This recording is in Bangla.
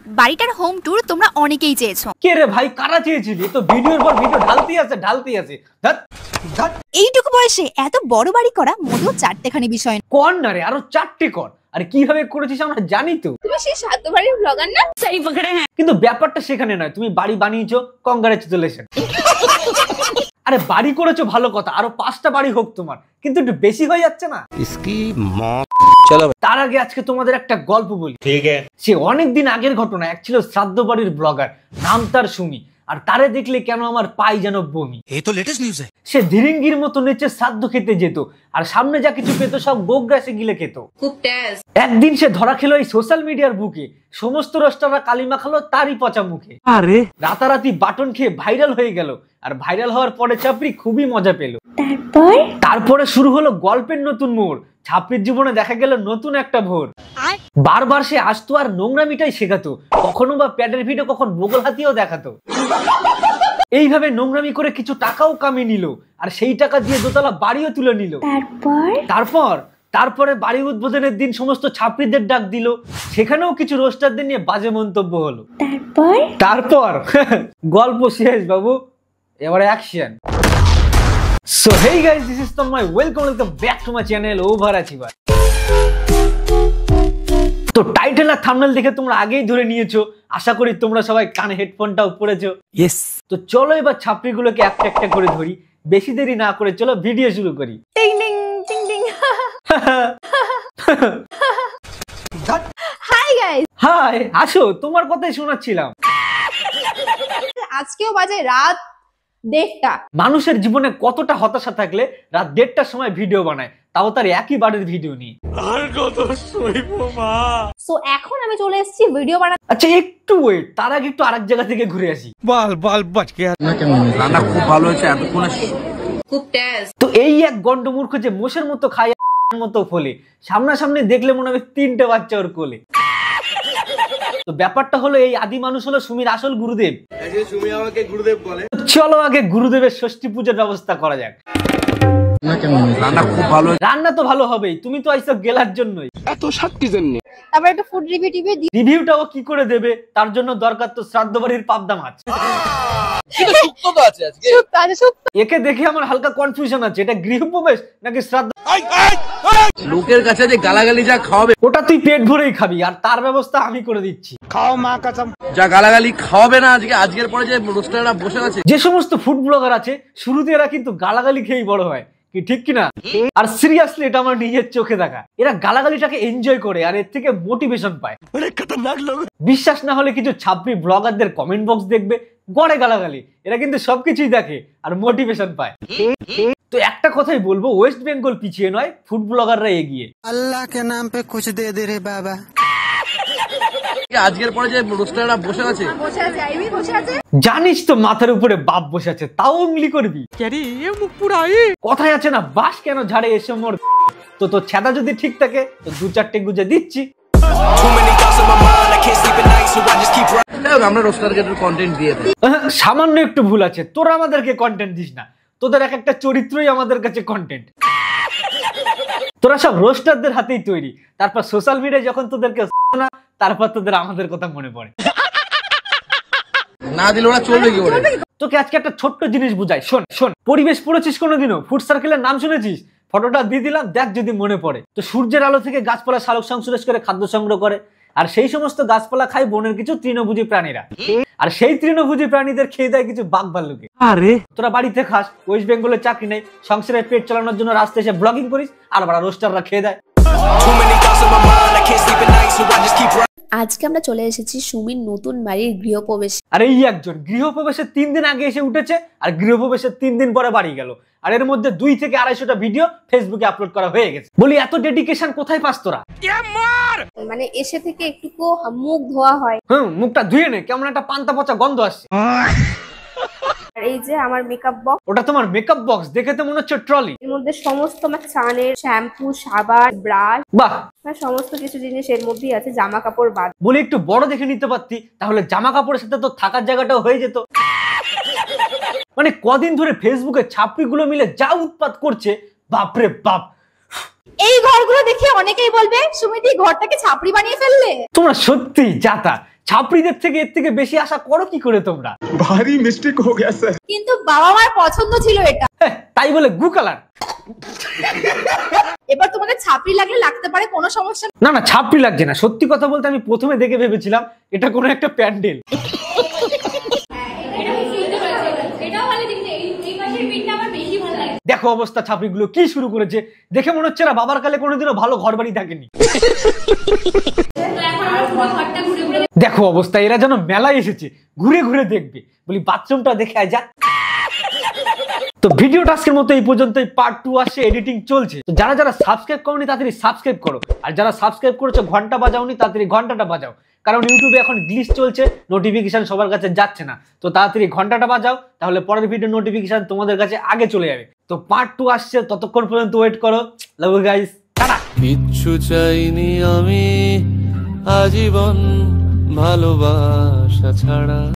বাড়িটার হোম ট্যুর তোমরা অনেকেই চেয়েছো। কে রে ভাই, কারা চেয়েছিলি? তো ভিডিওর পর ভিডিও ঢালতেই আছে। এইটুকু বয়সে এত বড় বাড়ি করা মোটেও চারটেখানি বিষয় না। কর না রে, আরো 4টে কর। আর কিভাবে করেছিস আমরা জানি তো। তুমি সেই সাত বাড়ির ব্লগার না? সেই পকড়ে হ্যাঁ। কিন্তু ব্যাপারটা সেখানে নয়, তুমি বাড়ি বানিয়েছো, কংগ্রাচুলেশন। আরে বাড়ি করেছো ভালো কথা, আরো 5টা বাড়ি হোক তোমার, কিন্তু একটু বেশি হয়ে যাচ্ছে না? চলো তার আগে আজকে তোমাদের একটা গল্প বলি। ঠিক আছে? সে অনেকদিন আগের ঘটনা। এক ছিল শ্রাদ্ধ বাড়ির ব্লগার, নাম তার সুমি। আর তারে দেখলে কেন আমার পাই যেন বমি। এই তো লেটেস্ট নিউজ। সে ধীরেঙ্গির মতো নেচে শ্রাদ্ধ খেতে যেত, আর সামনে যা কিছু পেত সব গোগ্রাসে গিলে খেত। একদিন সে ধরা খেলো এই সোশ্যাল মিডিয়ার বুকে। সমস্ত রোস্টাররা কালিমা খালো তারই পচা মুখে। আরে রাতারাতি বাটন খেয়ে ভাইরাল হয়ে গেল। আর ভাইরাল হওয়ার পরে ছাপড়ি খুবই মজা পেল। তারপরে শুরু হলো গল্পের নতুন মোড়। ছাপড়ির জীবনে দেখা গেল নতুন একটা ভোর। বারবার সে আসতো আর নোংরামিটাই শেখাতো। কখনো বা প্যাডের ভিডিও, কখন বগল হাতিও দেখাতো। এইভাবে নোংরামি করে কিছু টাকাও কামিয়ে নিল, আর সেই টাকা দিয়ে দোতলা বাড়িও তুলে নিল। তারপরে বাড়ি উদ্বোধনের দিন সমস্ত ছাপড়িদের ডাক দিল। সেখানেও কিছু রোস্টারদের নিয়ে বাজে মন্তব্য হলো। তারপর গল্প শেষ বাবু, এবারে action. So hey guys, this is Tanmay. Welcome back to my channel Overachiever. তো টাইটেল আর থাম্বনেল দেখে তোমরা আগেই ধরে নিয়েছো। আশা করি তোমরা সবাই কানে হেডফোনটাও পরেছো। ইয়েস। তো চলো এবার ছাপড়িগুলোকে একটা একটা করে ধরি। বেশি দেরি না করে চলো ভিডিও শুরু করি। টিং টিং টিং টিং। Hi guys. হাই, আসো, তোমার কথাই শোনাচ্ছিলাম। আজকেও বাজে রাত 1:30টা। মানুষের জীবনে কতটা হতাশা থাকলে রাত 1:30টার সময় ভিডিও বানায়, তাও তার একই বারের ভিডিও নিয়ে। আর কত সইবো মা। সো এখন আমি চলে এসেছি ভিডিও বানাতে। আচ্ছা একটু ওয়েট, তার আগে একটু আরেক জায়গা থেকে ঘুরে আসি। বাল বাচ কে রান্না খুব ভালো হয়েছে এতক্ষণে। খুব টেস্ট। তো এই এক গন্ডমূর্খ যে মোষের মতো খায় মতো ফলে, সামনাসামনি দেখলে মনে হবে 3টে বাচ্চা ওর কোলে। তো ব্যাপারটা হলো এই আদি মানুষ হলো সুমির আসল গুরুদেব। সুমি আমাকে গুরুদেব বলে। চলো আগে গুরুদেবের ষষ্ঠী পূজার ব্যবস্থা করা যাক। রান্না খুব ভালো। রান্না তো ভালো হবেই, তুমি তো আইসো গেলার জন্যই। এত শান্তি জন্য তারপর একটা ফুড রিভিউটাও কি করে দেবে? তার জন্য দরকার তো শ্রাদ্ধ বাড়ির পাবদা মাছ। একে দেখে আমার হালকা কনফিউশন আছে, এটা গৃহপ্রবেশ নাকি শ্রাদ্ধ। লোকের কাছে যে গালাগালি যা খাওয়াবে ওটা তুই পেট ভরেই খাবি, আর তার ব্যবস্থা আমি করে দিচ্ছি। খাও মা কসম। যা গালাগালি খাওয়াবে না আজকের পরে যে রোস্টাররা বসে আছে, যে সমস্ত ফুড ব্লগার আছে, শুরুতে এরা কিন্তু গালাগালি খেয়েই বড় হয়, কি ঠিক কিনা? আর সিরিয়াসলি এটা আমার নিজের চোখে দেখা। এরা গালাগালিটাকে এনজয় করে আর এর থেকে মোটিভেশন পায়। বিশ্বাস না হলে কিছু ছাপড়ি ব্লগারদের কমেন্ট বক্স দেখবে, গড়ে গালাগালি। এরা কিন্তু সবকিছুই দেখে আর মোটিভেশন পায়। তো একটা কথাই বলবো, ওয়েস্ট বেঙ্গল পিছিয়ে নয়, ফুড ব্লগাররা এগিয়ে। আল্লাহ কে নাম পে কুছ দে দে রে বাবা। আজকের পরে যে রোস্টাররা বসে আছে, জানিস তো মাথার উপরে বাপ বসে আছে, তাও উংলি করবি। কথায় আছে না, বাস কেন ঝাড়ে এসে মোর। তো তোর ছাদা যদি ঠিক থাকে তো 2-4টে গুজে দিচ্ছি। আমরা রোস্টারকে কন্টেন্ট দিয়ে দিই। সামান্য একটু ভুল আছে, তোরা আমাদেরকে কন্টেন্ট দিস না। তোদের এক একটা চরিত্রই আমাদের কাছে কন্টেন্ট। তোরা সব রোস্টারদের হাতেই তৈরি। তারপর সোশ্যাল মিডিয়ায় যখন তোদেরকে না, তারপর তোদের আমাদের কথা মনে পড়ে। না দিলে ওরা চলবে কি করে? তোকে আজকে একটা ছোট্ট জিনিস বুঝাই, শোন শোন। পরিবেশ পড়েছিস কোনোদিনও? ফুড সার্কেলের নাম শুনেছিস? ফটোটা দিয়ে দিলাম, দেখ যদি মনে পড়ে। তো সূর্যের আলো থেকে গাছপালা সালোক সংশ্লেষ করে খাদ্য সংগ্রহ করে, আর সেই সমস্ত গাছপালা খায় বনের কিছু তৃণভোজী প্রাণীরা, আর সেই তৃণভোজী প্রাণীদের খেয়ে দেয় কিছু বাঘ ভাল্লুকে। আরে তোরা বাড়িতে খাস, ওয়েস্ট বেঙ্গলের চাকরি নেই, সংসারের পেট চালানোর জন্য রাস্তায় এসে ব্লগিং করিস, আর বড় রোস্টাররা খেয়ে দেয়। আজকে আমরা চলে এসেছি সুমির নতুন বাড়ির গৃহপ্রবেশ। আর এই একজন গৃহপ্রবেশের 3 দিন আগে এসে উঠেছে, আর গৃহপ্রবেশের 3 দিন পরে বাড়ি গেল। আর এর মধ্যে 2 থেকে 250টা ভিডিও ফেসবুকে আপলোড করা হয়ে গেছে। বলি এত ডেডিকেশন কোথায় পাস তোরা? মানে এসে থেকে একটুকু মুখ ধোয়া হয়। মুখটা ধুয়ে নে, কেমন একটা পান্তা পচা গন্ধ আসছে। আর এই যে আমার মেকআপ বক্স। ওটা তোমার মেকআপ বক্স? দেখে তো মনে হচ্ছে ট্রলি। এর মধ্যে সমস্ত আমার চানের শ্যাম্পু, সাবান, ব্রাশ, বাহ, সমস্ত কিছু জিনিস এর মধ্যেই আছে, জামা কাপড় বাদ। বলি একটু বড় দেখে নিতে পারতি, তাহলে জামা কাপড়ের সাথে তো থাকার জায়গাটাও হয়ে যেত। মানে কদিন ধরে ফেসবুকে ছাপড়িগুলো মিলে যা উৎপাত করছে, বাপরে বাপ। এই ঘরগুলো দেখে অনেকেই বলবে সুমিতি ঘরটাকে ছাপড়ি বানিয়ে ফেললে। তোমরা সত্যি জাতা। ছাপড়িদের থেকে এর থেকে বেশি আশা করো কি করে তোমরা? ভারী মিস্টেক হয়ে গেছে স্যার। কিন্তু বাবা মার পছন্দ ছিল এটা। তাই বলে গু কালার? এবার তোমাদের ছাপড়ি লাগলে লাগতে পারে, কোনো সমস্যা নেই। না না, ছাপড়ি লাগছে না। সত্যি কথা বলতে আমি প্রথমে দেখে ভেবেছিলাম এটা কোনো একটা প্যান্ডেল। দেখো অবস্থা, ছাপড়িগুলো কি শুরু করেছে। দেখে মনে হচ্ছে না বাবার কালে কোনোদিনও ভালো ঘর বাড়ি থাকেনি। দেখো অবস্থা, এরা যেন মেলায় এসেছে, ঘুরে ঘুরে দেখবে। বলি বাথরুমটা দেখে আয় যা। তো ভিডিওটা আজকের মতো এই পর্যন্তই। পার্ট 2 আসছে, এডিটিং চলছে। তো যারা যারা সাবস্ক্রাইব করোনি তাড়াতাড়ি সাবস্ক্রাইব করো, আর যারা সাবস্ক্রাইব করেছো ঘন্টা বাজাওনি তাড়াতাড়ি ঘন্টাটা বাজাও, কারণ ইউটিউবে এখন গ্লিচ চলছে, নোটিফিকেশন সবার কাছে যাচ্ছে না। তো তাড়াতাড়ি ঘন্টাটা বাজাও, তাহলে পরের ভিডিও নোটিফিকেশন তোমাদের কাছে আগে চলে যাবে। তো পার্ট 2 আসছে, ততক্ষণ পর্যন্ত ওয়েট করো। Love you guys, tata. কিচ্ছু চাইনি আমি আজীবন ভালোবাসা ছাড়া।